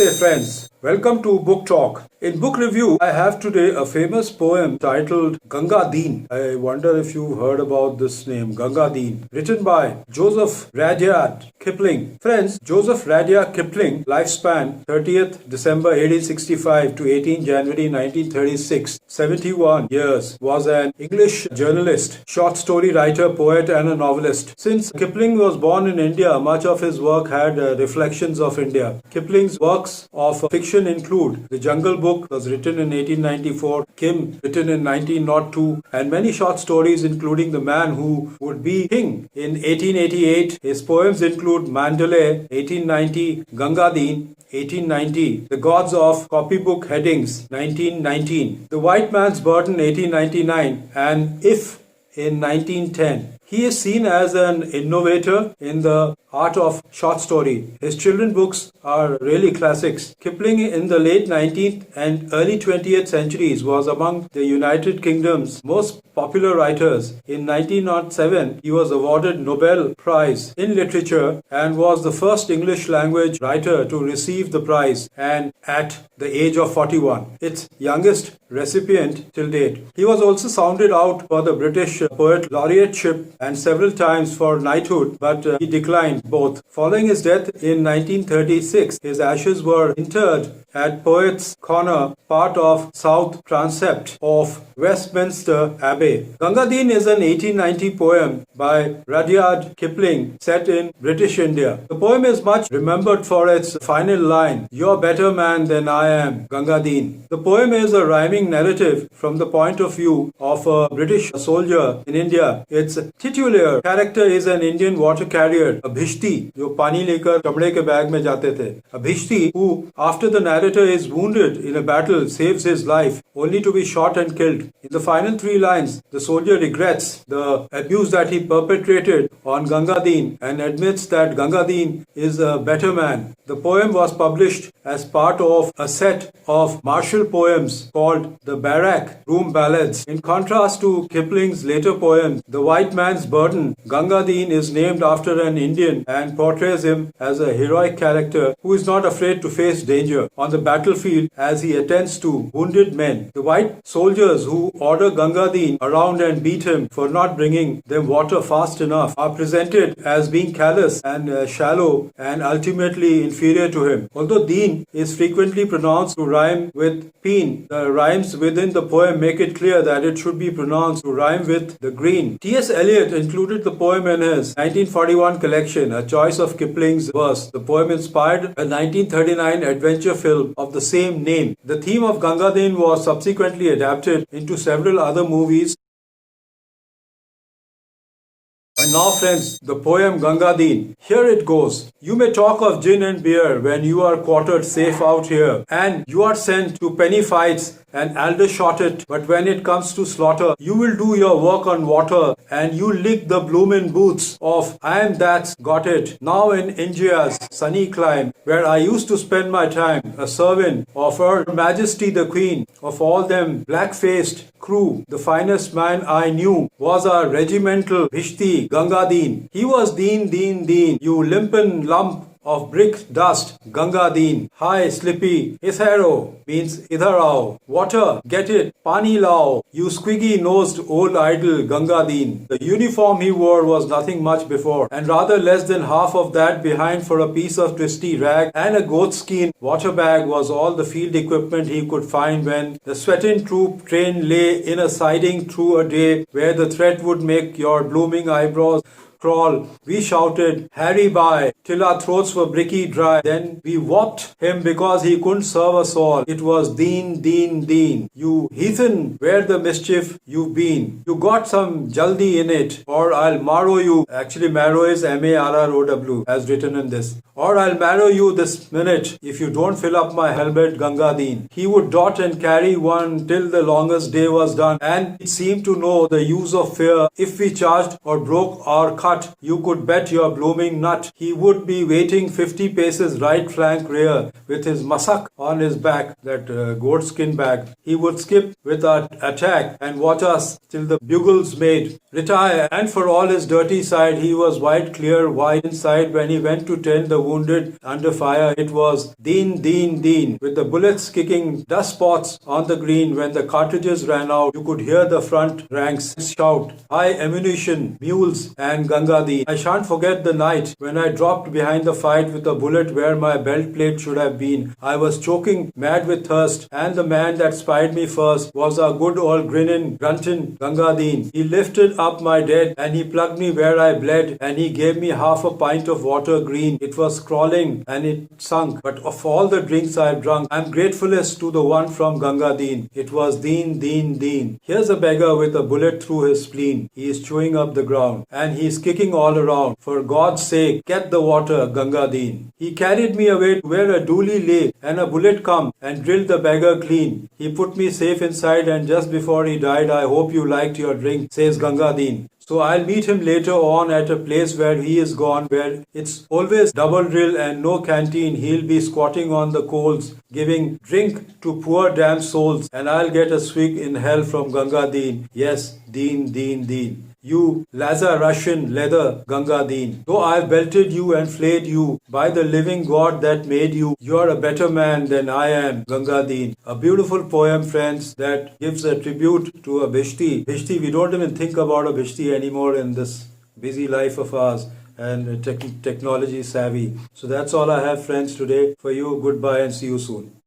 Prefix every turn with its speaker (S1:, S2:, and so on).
S1: Namaste friends, welcome to Book Talk. In book review, I have today a famous poem titled Gunga Din. I wonder if you've heard about this name, Gunga Din, written by Joseph Rudyard Kipling. Friends, Joseph Rudyard Kipling, lifespan 30th December 1865 to 18 January 1936, 71 years, was an English journalist, short story writer, poet and a novelist. Since Kipling was born in India, much of his work had reflections of India. Kipling's works of fiction include The Jungle Book, was written in 1894, Kim, written in 1902, and many short stories including The Man Who Would Be King in 1888. His poems include Mandalay, 1890, Gunga Din, 1890, The Gods of Copybook Headings, 1919, The White Man's Burden, 1899, and If, in 1910. He is seen as an innovator in the art of short story. His children books are really classics. Kipling in the late 19th and early 20th centuries was among the United Kingdom's most popular writers. In 1907, he was awarded Nobel Prize in Literature and was the first English language writer to receive the prize, and at the age of 41, its youngest recipient till date. He was also sounded out for the British Poet Laureateship and several times for knighthood, but he declined both. Following his death in 1936, his ashes were interred at Poets' Corner, part of south transept of Westminster Abbey. Gunga Din is an 1890 poem by Rudyard Kipling set in British India. The poem is much remembered for its final line, "You're better man than I am, Gunga Din." The poem is a rhyming narrative from the point of view of a British soldier in India. Its titular character is an Indian water carrier, a bhishti, जो पानी लेकर कपड़े के bag में जाते थे. A bhishti who, after the narrator is wounded in a battle, saves his life, only to be shot and killed. In the final three lines, the soldier regrets the abuse that he perpetrated on Gunga Din and admits that Gunga Din is a better man. The poem was published as part of a set of martial poems called the Barrack-Room Ballads. In contrast to Kipling's later poems, The White Man's Burden, Gunga Din is named after an Indian and portrays him as a heroic character who is not afraid to face danger on the battlefield as he attends to wounded men. The white soldiers who order Gunga Din around and beat him for not bringing them water fast enough are presented as being callous and shallow and ultimately inferior to him. Although Din is frequently pronounced to rhyme with peen, the rhymes within the poem make it clear that it should be pronounced to rhyme with the green. T.S. Eliot included the poem in his 1941 collection, a choice of Kipling's verse. The poem inspired a 1939 adventure film of the same name. The theme of Gunga Din was subsequently adapted into several other movies. And now friends, the poem Gunga Din. Here it goes. You may talk of gin and beer when you are quartered safe out here, and you are sent to penny fights and aldershot, but when it comes to slaughter, you will do your work on water and you lick the bloomin' boots of I am that's got it. Now in India's sunny clime, where I used to spend my time, a servant of Her Majesty the Queen, of all them black-faced crew, the finest man I knew was our regimental bhishti Gunga Din. He was Din, you limpin' lump of brick dust, Gunga Din. Hi, slippy, ithero means idhar aao. Water, get it, pani lao, you squiggy-nosed old idol, Gunga Din. The uniform he wore was nothing much before, and rather less than half of that behind for a piece of twisty rag, and a goatskin water bag was all the field equipment he could find when the sweating troop train lay in a siding through a day where the threat would make your blooming eyebrows crawl. We shouted, "Harry by," till our throats were bricky dry. Then we whopped him because he couldn't serve us all. It was Din. You heathen, where the mischief you've been? You got some jaldi in it, or I'll marrow you. Actually, marrow is M-A-R-R-O-W, as written in this. Or I'll marrow you this minute if you don't fill up my helmet, Gunga Din. He would dot and carry one till the longest day was done, and it seemed to know the use of fear if we charged or broke our hut, you could bet your blooming nut. He would be waiting 50 paces right flank rear with his masak on his back, that goatskin bag. He would skip with our attack and watch us till the bugles made retire. And for all his dirty side, he was white, clear, white inside. When he went to tend the wounded under fire, it was Din, Din, Din, with the bullets kicking dust spots on the green. When the cartridges ran out, you could hear the front ranks shout, high ammunition, mules, and Gunga Din. I shan't forget the night when I dropped behind the fight with a bullet where my belt plate should have been. I was choking mad with thirst, and the man that spied me first was our good old grinning, grunting Gunga Din. He lifted up my dead, and he plugged me where I bled, and he gave me half a pint of water green. It was crawling, and it sunk, but of all the drinks I've drunk, I'm gratefulest to the one from Gunga Din. It was Din, Din, Din. Here's a beggar with a bullet through his spleen. He is chewing up the ground, and he's kicking all around. For God's sake, get the water, Gunga Din. He carried me away to where a dooli lay, and a bullet come and drilled the beggar clean. He put me safe inside, and just before he died, I hope you liked your drink, says Gunga Din. So I'll meet him later on at a place where he is gone, where it's always double drill and no canteen. He'll be squatting on the coals, giving drink to poor damn souls, and I'll get a swig in hell from Gunga Din. Yes, Din, Din, Din. You Lazar-Russian leather Gunga Din. Though I've belted you and flayed you, by the living God that made you, you're a better man than I am, Gunga Din. A beautiful poem, friends, that gives a tribute to a bhishti. Bhishti, we don't even think about a bhishti anymore in this busy life of ours and technology savvy. So that's all I have, friends, today for you. Goodbye and see you soon.